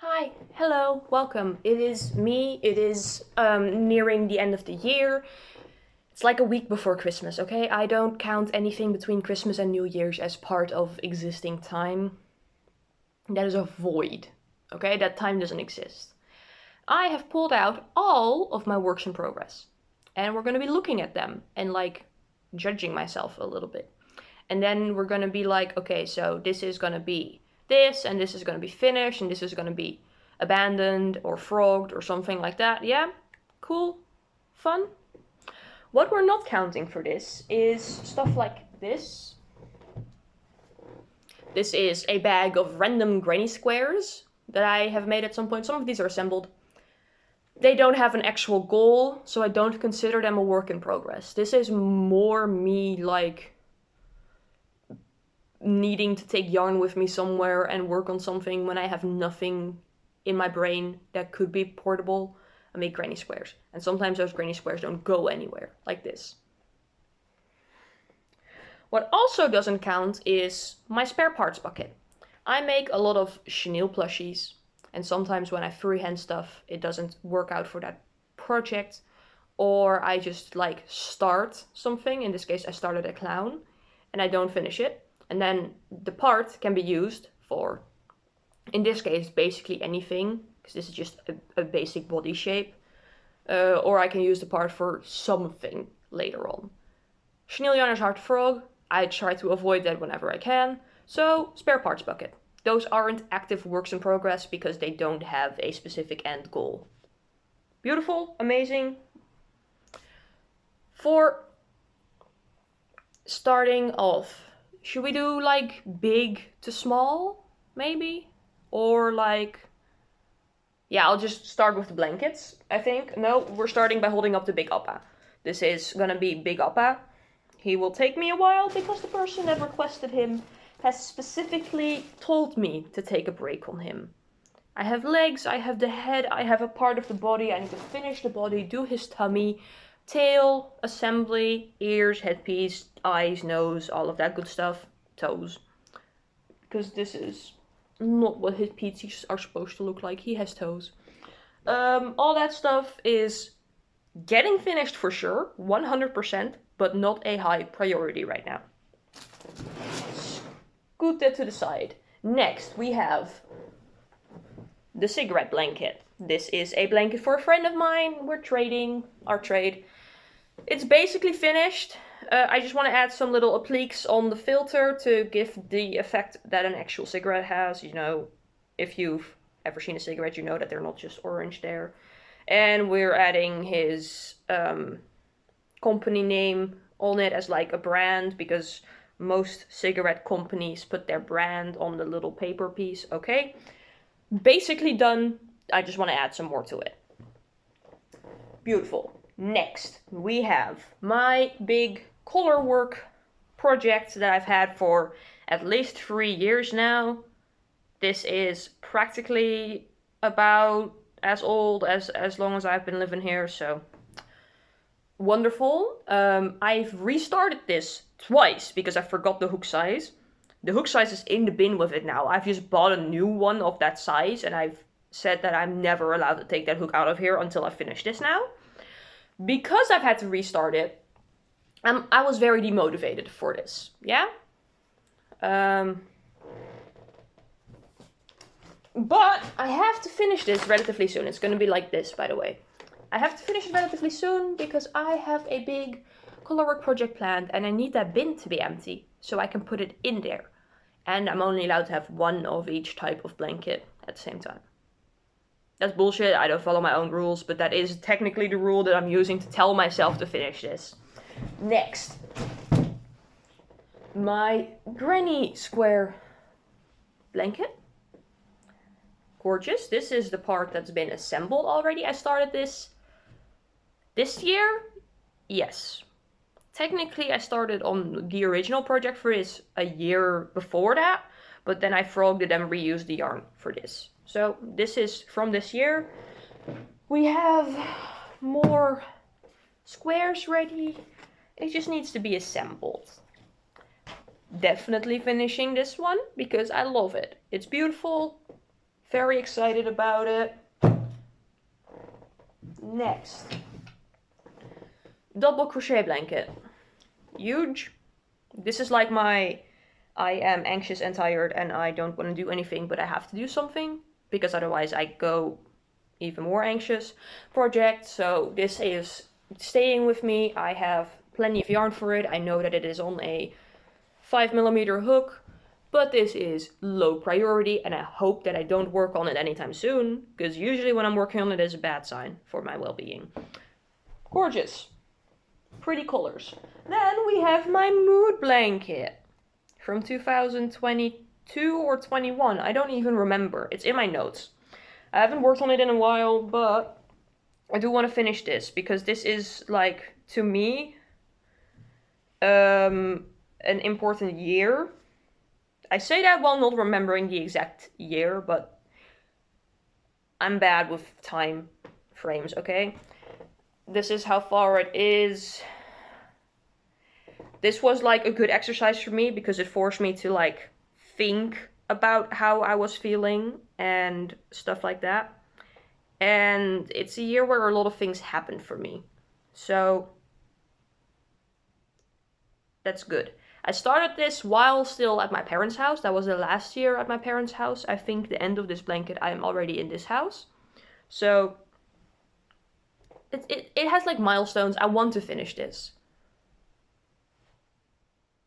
Hi, hello, welcome. It is me. It is nearing the end of the year. It's like a week before Christmas, okay? I don't count anything between Christmas and New Year's as part of existing time. That is a void, okay? That time doesn't exist. I have pulled out all of my works in progress, and we're gonna be looking at them and like judging myself a little bit. And then we're gonna be like, okay, so this is gonna be this, and this is gonna be finished, and this is gonna be abandoned or frogged or something like that. Yeah? Cool? Fun? What we're not counting for this is stuff like this. This is a bag of random granny squares that I have made at some point. Some of these are assembled. They don't have an actual goal, so I don't consider them a work in progress. This is more me like needing to take yarn with me somewhere and work on something when I have nothing in my brain that could be portable. I make granny squares. And sometimes those granny squares don't go anywhere, like this. What also doesn't count is my spare parts bucket. I make a lot of chenille plushies, and sometimes when I freehand stuff, it doesn't work out for that project, or I just like start something. In this case, I started a clown, and I don't finish it. And then the part can be used for, in this case, basically anything, because this is just a basic body shape. Or I can use the part for something later on. Chenille yarn is hard to frog. I try to avoid that whenever I can. So, spare parts bucket. Those aren't active works in progress because they don't have a specific end goal. Beautiful, amazing. For starting off, should we do like big to small, maybe? Or like, yeah, I'll just start with the blankets, I think. No, we're starting by holding up the big Appa. This is gonna be big Appa. He will take me a while because the person that requested him has specifically told me to take a break on him. I have legs, I have the head, I have a part of the body, I need to finish the body, do his tummy, tail, assembly, ears, headpiece, eyes, nose, all of that good stuff, toes. Because this is not what his pizzas are supposed to look like. He has toes. All that stuff is getting finished for sure, 100%, but not a high priority right now. Scoot that to the side. Next, we have the cigarette blanket. This is a blanket for a friend of mine. We're trading our trade. It's basically finished. I just want to add some little appliques on the filter to give the effect that an actual cigarette has. You know, if you've ever seen a cigarette, you know that they're not just orange there. And we're adding his company name on it as like a brand, because most cigarette companies put their brand on the little paper piece. Okay, basically done. I just want to add some more to it. Beautiful. Next, we have my big color work project that I've had for at least 3 years now. This is practically about as old as long as I've been living here, so wonderful. I've restarted this twice because I forgot the hook size. The hook size is in the bin with it now. I've just bought a new one of that size, and I've said that I'm never allowed to take that hook out of here until I finish this now. Because I've had to restart it, I was very demotivated for this, yeah? But I have to finish this relatively soon. It's gonna be like this, by the way. I have to finish it relatively soon because I have a big colorwork project planned and I need that bin to be empty so I can put it in there. And I'm only allowed to have one of each type of blanket at the same time. That's bullshit, I don't follow my own rules, but that is technically the rule that I'm using to tell myself to finish this. Next. My granny square blanket. Gorgeous. This is the part that's been assembled already. I started this year? Yes. Technically, I started on the original project for this a year before that, but then I frogged it and reused the yarn for this. So this is from this year. We have more squares ready. It just needs to be assembled. Definitely finishing this one because I love it. It's beautiful, Very excited about it. Next. Double crochet blanket. Huge. This is like my I am anxious and tired and I don't want to do anything, but I have to do something because otherwise I go even more anxious project. So this is staying with me. I have plenty of yarn for it. I know that it is on a 5mm hook, but this is low priority and I hope that I don't work on it anytime soon, because usually when I'm working on it is a bad sign for my well-being. Gorgeous. Pretty colors. Then we have my mood blanket from 2022 or 21. I don't even remember. It's in my notes. I haven't worked on it in a while, but I do want to finish this because this is, like, to me, an important year. I say that while not remembering the exact year, but I'm bad with time frames, okay? This is how far it is. This was like a good exercise for me because it forced me to like think about how I was feeling and stuff like that. And it's a year where a lot of things happened for me. So that's good. I started this while still at my parents' house. That was the last year at my parents' house. I think the end of this blanket, I am already in this house. So it has like milestones. I want to finish this.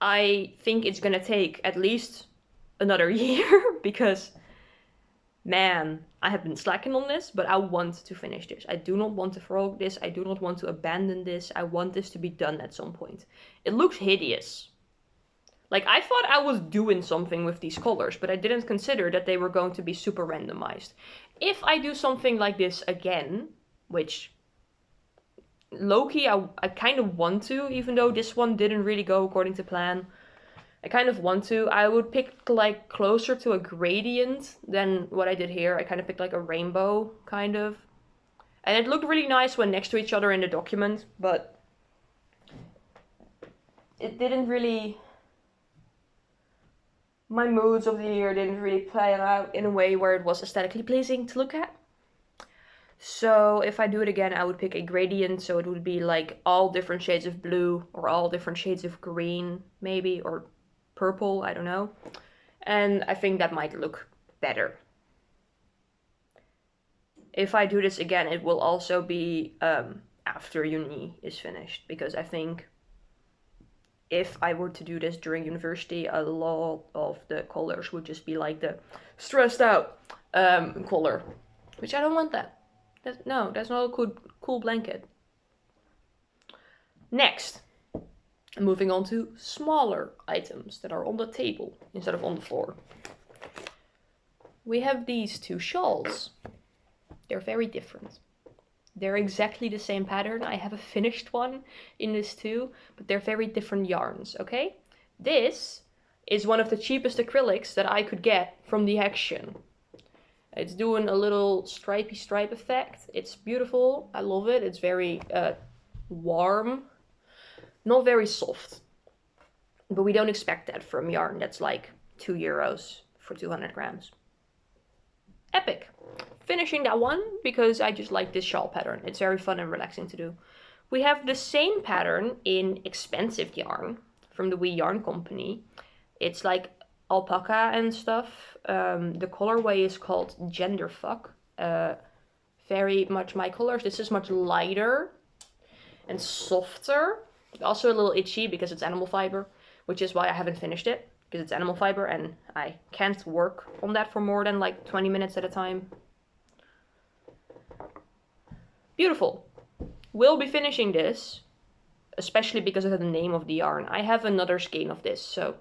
I think it's gonna take at least another year because, man, I have been slacking on this, but I want to finish this. I do not want to throw this. I do not want to abandon this. I want this to be done at some point. It looks hideous. Like, I thought I was doing something with these colors, but I didn't consider that they were going to be super randomized. If I do something like this again, which low-key I kind of want to, even though this one didn't really go according to plan. I kind of want to. I would pick like closer to a gradient than what I did here. I kind of picked like a rainbow, kind of. And it looked really nice when next to each other in the document, but it didn't really... My moods of the year didn't really play out in a way where it was aesthetically pleasing to look at. So if I do it again, I would pick a gradient, so it would be like all different shades of blue or all different shades of green, maybe, or purple, I don't know. And I think that might look better. If I do this again, it will also be after uni is finished, because I think if I were to do this during university, a lot of the colors would just be like the stressed out color, which I don't want that. No, that's not a cool blanket. Next, moving on to smaller items that are on the table instead of on the floor. We have these two shawls. They're very different. They're exactly the same pattern. I have a finished one in this too, but they're very different yarns, okay? This is one of the cheapest acrylics that I could get from the Action. It's doing a little stripy stripe effect. It's beautiful. I love it. It's very warm. Not very soft. But we don't expect that from yarn that's like €2 for 200 grams. Epic. Finishing that one because I just like this shawl pattern. It's very fun and relaxing to do. We have the same pattern in expensive yarn from the Wee Yarn Company. It's like alpaca and stuff. The colorway is called Genderfuck. Very much my colors. This is much lighter and softer. Also a little itchy because it's animal fiber, which is why I haven't finished it, because it's animal fiber and I can't work on that for more than like 20 minutes at a time. Beautiful. We'll be finishing this, especially because of the name of the yarn. I have another skein of this, so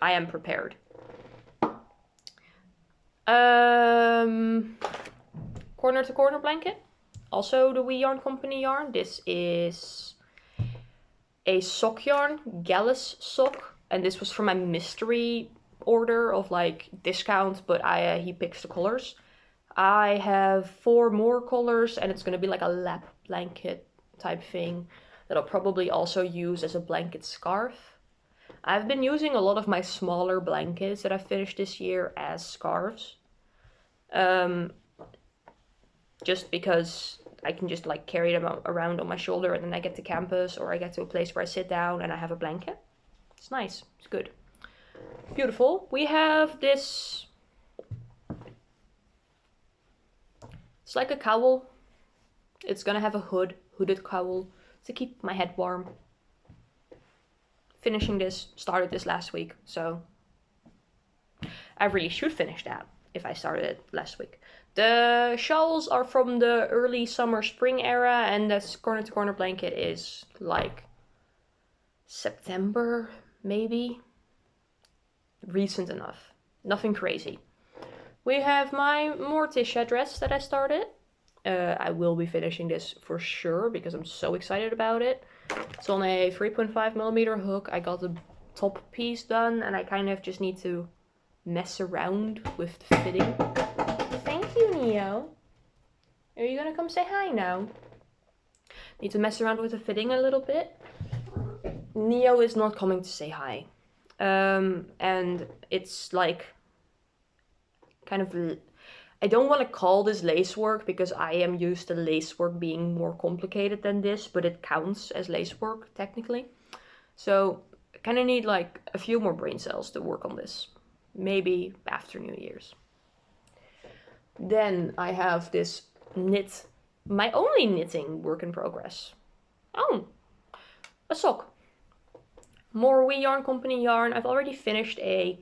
I am prepared. Corner to corner blanket. Also the Wee Yarn Company yarn. This is a sock yarn, Gallus sock. And this was for my mystery order of like discount, but he picks the colors. I have 4 more colors and it's gonna be like a lap blanket type thing that I'll probably also use as a blanket scarf. I've been using a lot of my smaller blankets that I finished this year as scarves. Just because I can just like carry them around on my shoulder, and then I get to campus or I get to a place where I sit down and I have a blanket. It's nice. It's good. Beautiful. We have this. It's like a cowl. It's gonna have a hooded cowl to keep my head warm. Finishing this, started this last week, so I really should finish that if I started it last week. The shawls are from the early summer spring era, and this corner to corner blanket is like September, maybe. Recent enough. Nothing crazy. We have my Morticia dress that I started. I will be finishing this for sure because I'm so excited about it. It's on a 3.5mm hook. I got the top piece done and I kind of just need to mess around with the fitting. Thank you, Niyo. Are you gonna come say hi now? Need to mess around with the fitting a little bit. Niyo is not coming to say hi. And it's like kind of, I don't want to call this lace work because I am used to lace work being more complicated than this, but it counts as lace work technically. So I kind of need like a few more brain cells to work on this. Maybe after New Year's. Then I have this knit, my only knitting work in progress. Oh, a sock. More We Yarn Company yarn. I've already finished a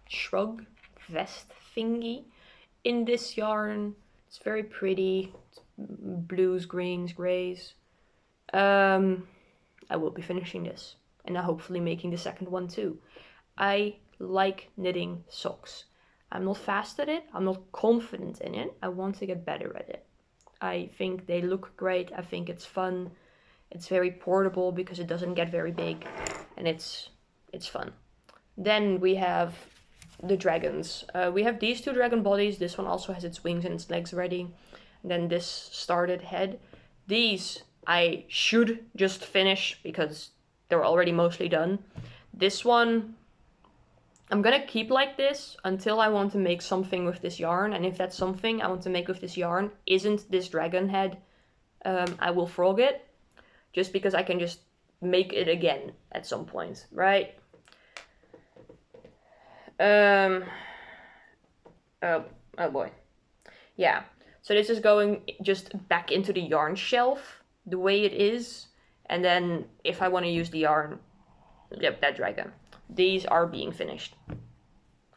shrug vest thingy in this yarn. It's very pretty. It's blues, greens, grays. I will be finishing this and hopefully making the second one too. I like knitting socks. I'm not fast at it. I'm not confident in it. I want to get better at it. I think they look great. I think it's fun. It's very portable because it doesn't get very big, and it's fun. Then we have the dragons. We have these two dragon bodies. This one also has its wings and its legs ready. And then this started head. These I should just finish because they're already mostly done. This one I'm gonna keep like this until I want to make something with this yarn. And if that something I want to make with this yarn isn't this dragon head, I will frog it. Just because I can just make it again at some point, right? Oh boy. Yeah. So this is going just back into the yarn shelf the way it is. And then if I want to use the yarn, yep, that dragon. These are being finished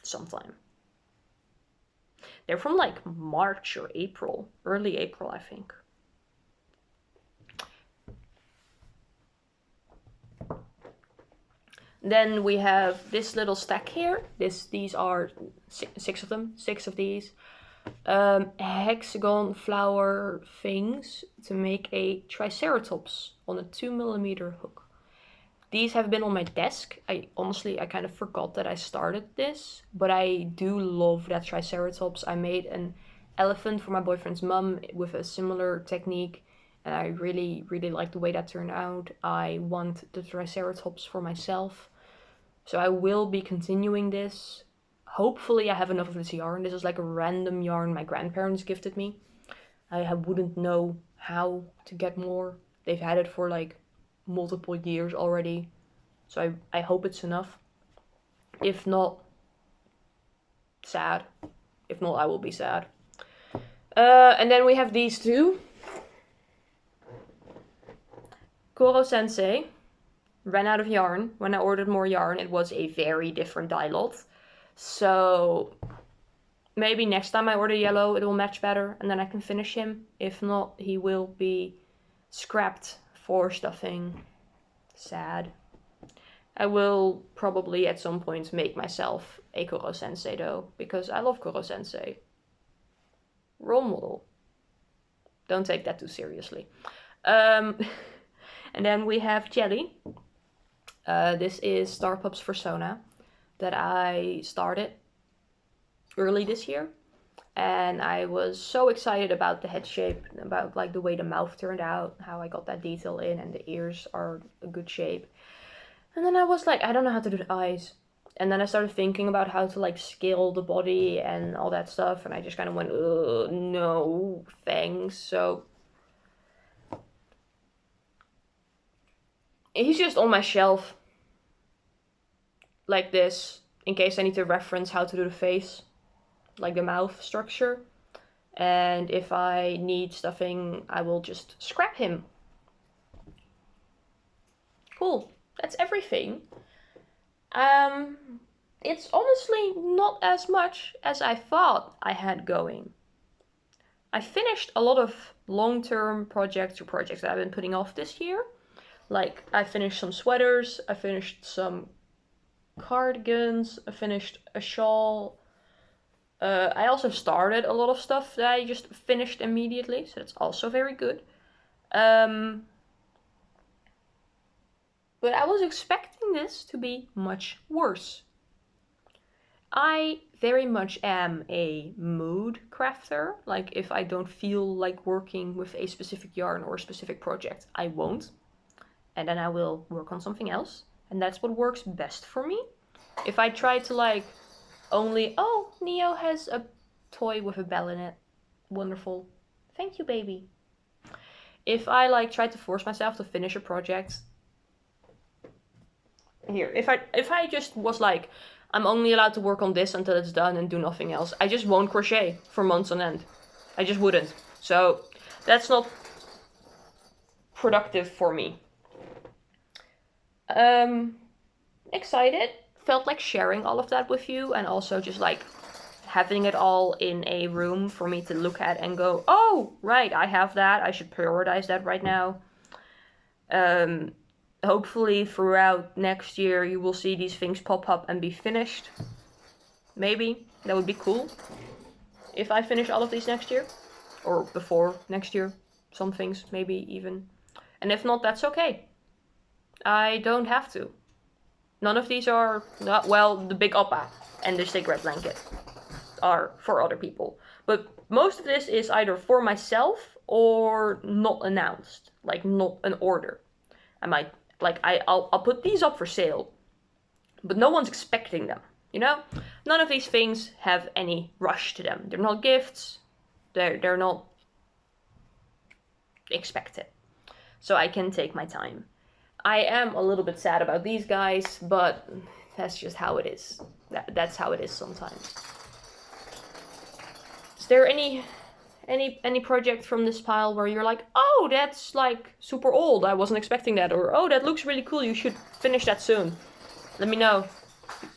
sometime. They're from like March or April, early April, I think. Then we have this little stack here. These are six of them, 6 of these. Hexagon flower things to make a triceratops on a 2mm hook. These have been on my desk. I kind of forgot that I started this, but I do love that triceratops. I made an elephant for my boyfriend's mum with a similar technique, and I really, really like the way that turned out. I want the triceratops for myself, so I will be continuing this. Hopefully I have enough of this yarn. This is like a random yarn my grandparents gifted me. I wouldn't know how to get more. They've had it for like multiple years already, so I hope it's enough. If not, sad. If not, I will be sad. And then we have these two. Koro Sensei ran out of yarn. When I ordered more yarn, it was a very different dye lot. So maybe next time I order yellow, it will match better and then I can finish him. If not, he will be scrapped for stuffing. Sad. I will probably at some point make myself a Koro Sensei though, because I love Koro Sensei. Role model. Don't take that too seriously. And then we have Jelly. This is Star Pups Persona that I started early this year. And I was so excited about the head shape, about like the way the mouth turned out, how I got that detail in, and the ears are a good shape. And then I was like, I don't know how to do the eyes. And then I started thinking about how to like scale the body and all that stuff, and I just kind of went, no, thanks. So he's just on my shelf like this in case I need to reference how to do the face, like the mouth structure. And if I need stuffing, I will just scrap him. Cool, that's everything. It's honestly not as much as I thought I had going. I finished a lot of long-term projects that I've been putting off this year. Like, I finished some sweaters, I finished some cardigans, I finished a shawl. I also started a lot of stuff that I just finished immediately, so that's also very good. But I was expecting this to be much worse. I very much am a mood crafter. Like, if I don't feel like working with a specific yarn or a specific project, I won't. And then I will work on something else. And that's what works best for me. If I try to like only, oh, Niyo has a toy with a bell in it. Wonderful. Thank you, baby. If I like try to force myself to finish a project, here, if I just was like, I'm only allowed to work on this until it's done and do nothing else, I just won't crochet for months on end. I just wouldn't. So that's not productive for me. Excited. Felt like sharing all of that with you, and also just like having it all in a room for me to look at and go, oh, right, I have that. I should prioritize that right now. Hopefully throughout next year you will see these things pop up and be finished. Maybe. That would be cool. If I finish all of these next year. Or before next year. Some things, maybe even. And if not, that's okay. I don't have to. None of these are, not, well, the big oppa and the cigarette blanket are for other people. But most of this is either for myself or not announced. Like, not an order. I might, like, I'll put these up for sale. But no one's expecting them, you know? None of these things have any rush to them. They're not gifts. They're not expected. So I can take my time. I am a little bit sad about these guys, but that's just how it is. That's how it is sometimes. Is there any project from this pile where you're like, oh, that's like super old, I wasn't expecting that, or oh, that looks really cool, you should finish that soon? Let me know.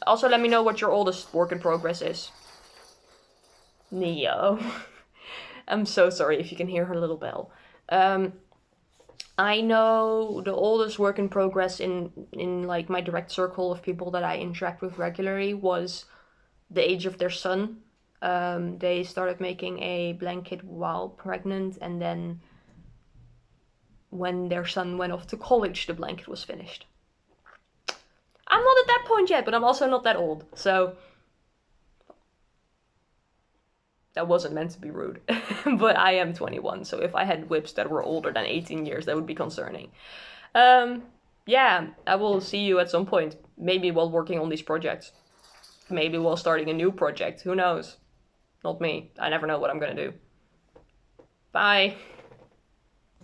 Also, let me know what your oldest work in progress is. Niyo. I'm so sorry if you can hear her little bell. I know the oldest work in progress in like my direct circle of people that I interact with regularly was the age of their son. They started making a blanket while pregnant, and then when their son went off to college, the blanket was finished. I'm not at that point yet, but I'm also not that old, so that wasn't meant to be rude. But I am 21, so if I had whips that were older than 18 years, that would be concerning. Yeah, I will see you at some point. Maybe while working on these projects. Maybe while starting a new project. Who knows? Not me. I never know what I'm gonna do. Bye.